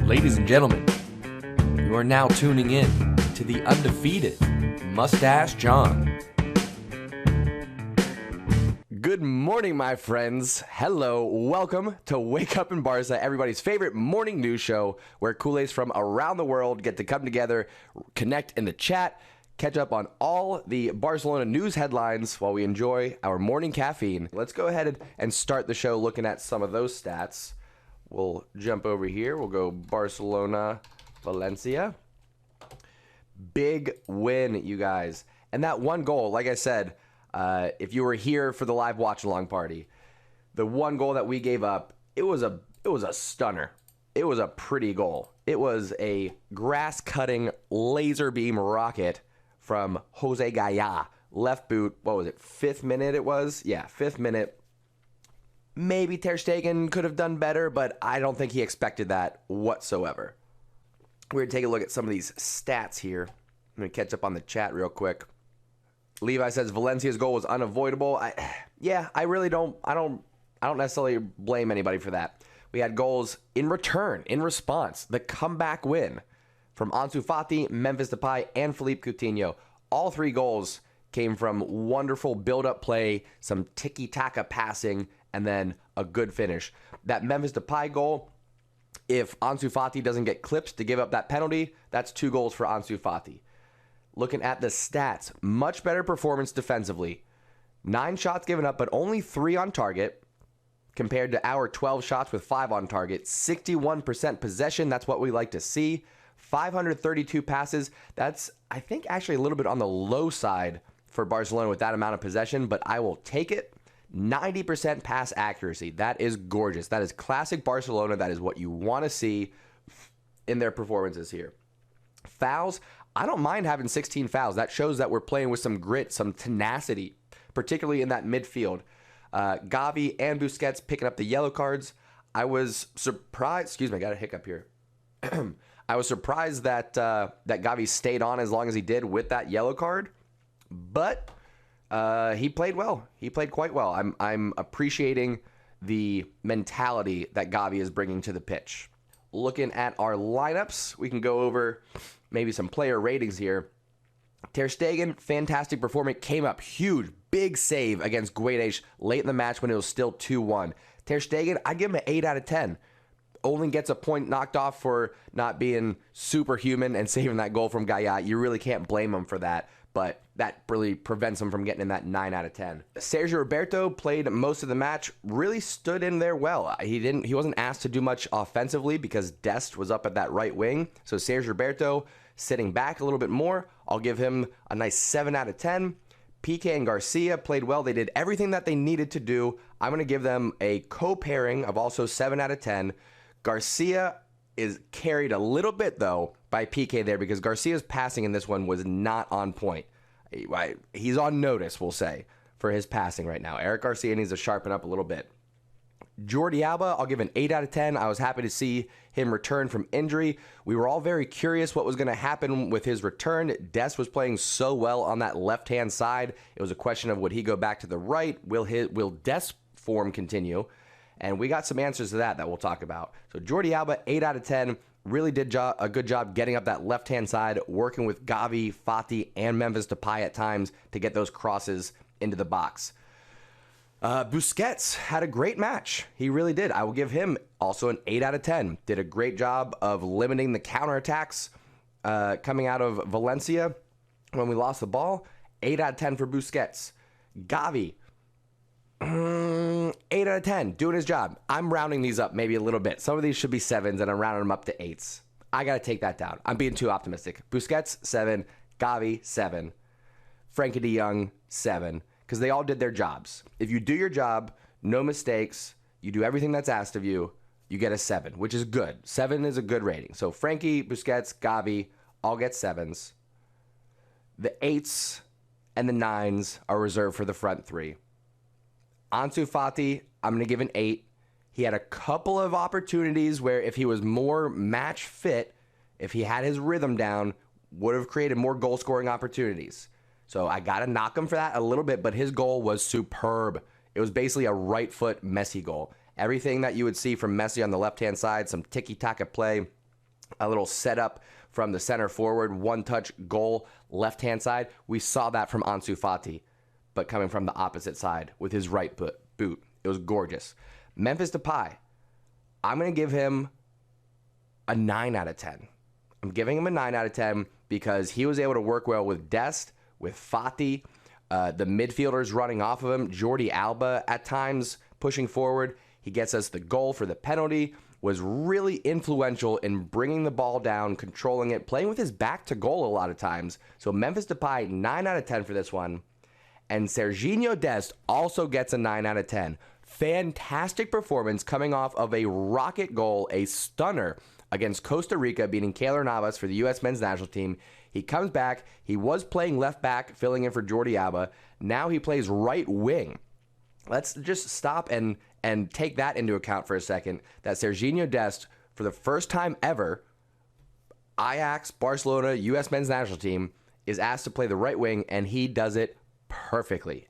Ladies and gentlemen, you are now tuning in to the undefeated Mustache John. Good morning, my friends. Hello, welcome to Wake Up in Barca, everybody's favorite morning news show where Kool-Aids from around the world get to come together, connect in the chat, catch up on all the Barcelona news headlines while we enjoy our morning caffeine. Let's go ahead and start the show looking at some of those stats. We'll jump over here. We'll go Barcelona, Valencia. Big win, you guys. And that one goal, like I said, if you were here for the live watch-along party, the one goal that we gave up, it was a stunner. It was a pretty goal. It was a grass-cutting laser beam rocket from Jose Gaya. Left boot, what was it, 5th minute it was? Yeah, 5th minute. Maybe Ter Stegen could have done better, but I don't think he expected that whatsoever. We're going to take a look at some of these stats here. I'm going to catch up on the chat real quick. Levi says Valencia's goal was unavoidable. I really don't necessarily blame anybody for that. We had goals in return, in response. The comeback win from Ansu Fati, Memphis Depay, and Philippe Coutinho. All 3 goals came from wonderful build-up play, some tiki-taka passing, and then a good finish. That Memphis Depay goal, if Ansu Fati doesn't get clipped to give up that penalty, that's 2 goals for Ansu Fati. Looking at the stats, much better performance defensively. 9 shots given up, but only 3 on target, compared to our 12 shots with 5 on target. 61% possession, that's what we like to see. 532 passes, that's, I think, actually a little bit on the low side for Barcelona with that amount of possession, but I will take it. 90% pass accuracy. That is gorgeous. That is classic Barcelona. That is what you want to see in their performances here. Fouls, I don't mind having 16 fouls. That shows that we're playing with some grit, some tenacity, particularly in that midfield. Gavi and Busquets picking up the yellow cards. I was surprised. Excuse me, I got a hiccup here. I was surprised that Gavi stayed on as long as he did with that yellow card, but he played well. He played quite well. I'm appreciating the mentality that Gavi is bringing to the pitch. Looking at our lineups, we can go over maybe some player ratings here. Ter Stegen, fantastic performance, came up huge, big save against Guedes late in the match when it was still 2-1. Ter Stegen, I'd give him an 8 out of 10. Only gets a point knocked off for not being superhuman and saving that goal from Gaya. You really can't blame him for that, but that really prevents him from getting in that 9 out of 10. Sergio Roberto played most of the match, really stood in there well. He wasn't asked to do much offensively because Dest was up at that right wing. So Sergio Roberto sitting back a little bit more. I'll give him a nice 7 out of 10. Piqué and Garcia played well. They did everything that they needed to do. I'm going to give them a co-pairing of also 7 out of 10. Garcia is carried a little bit, though, by Piqué there because Garcia's passing in this one was not on point. He's on notice, we'll say, for his passing right now. Eric Garcia needs to sharpen up a little bit. Jordi Alba, I'll give an 8 out of 10. I was happy to see him return from injury. We were all very curious what was going to happen with his return. Dest was playing so well on that left-hand side. It was a question of would he go back to the right? Will Dest's form continue? And we got some answers to that we'll talk about. So Jordi Alba, 8 out of 10. Really did a good job getting up that left-hand side, working with Gavi, Fati, and Memphis Depay at times to get those crosses into the box. Busquets had a great match. He really did. I will give him also an 8 out of 10. Did a great job of limiting the counterattacks coming out of Valencia when we lost the ball. 8 out of 10 for Busquets. Gavi, 8 out of 10, doing his job. I'm rounding these up maybe a little bit. Some of these should be 7s, and I'm rounding them up to 8s. I got to take that down. I'm being too optimistic. Busquets, 7. Gavi, 7. Frankie de Jong, 7. Because they all did their jobs. If you do your job, no mistakes, you do everything that's asked of you, you get a 7, which is good. 7 is a good rating. So Frankie, Busquets, Gavi, all get 7s. The 8s and the 9s are reserved for the front 3. Ansu Fati, I'm going to give an 8. He had a couple of opportunities where if he was more match fit, if he had his rhythm down, would have created more goal-scoring opportunities. So I got to knock him for that a little bit, but his goal was superb. It was basically a right foot Messi goal. Everything that you would see from Messi on the left-hand side, some tiki-taka play, a little setup from the center forward, one-touch goal, left-hand side. We saw that from Ansu Fati, but coming from the opposite side with his right boot. It was gorgeous. Memphis Depay, I'm going to give him a 9 out of 10. I'm giving him a 9 out of 10 because he was able to work well with Dest, with Fati, the midfielders running off of him, Jordi Alba at times pushing forward. He gets us the goal for the penalty, was really influential in bringing the ball down, controlling it, playing with his back to goal a lot of times. So Memphis Depay, 9 out of 10 for this one. And Serginho Dest also gets a 9 out of 10. Fantastic performance coming off of a rocket goal, a stunner against Costa Rica, beating Keylor Navas for the U.S. men's national team. He comes back. He was playing left back, filling in for Jordi Alba. Now he plays right wing. Let's just stop and take that into account for a second, that Serginho Dest, for the first time ever, Ajax, Barcelona, U.S. men's national team, is asked to play the right wing, and he does it perfectly.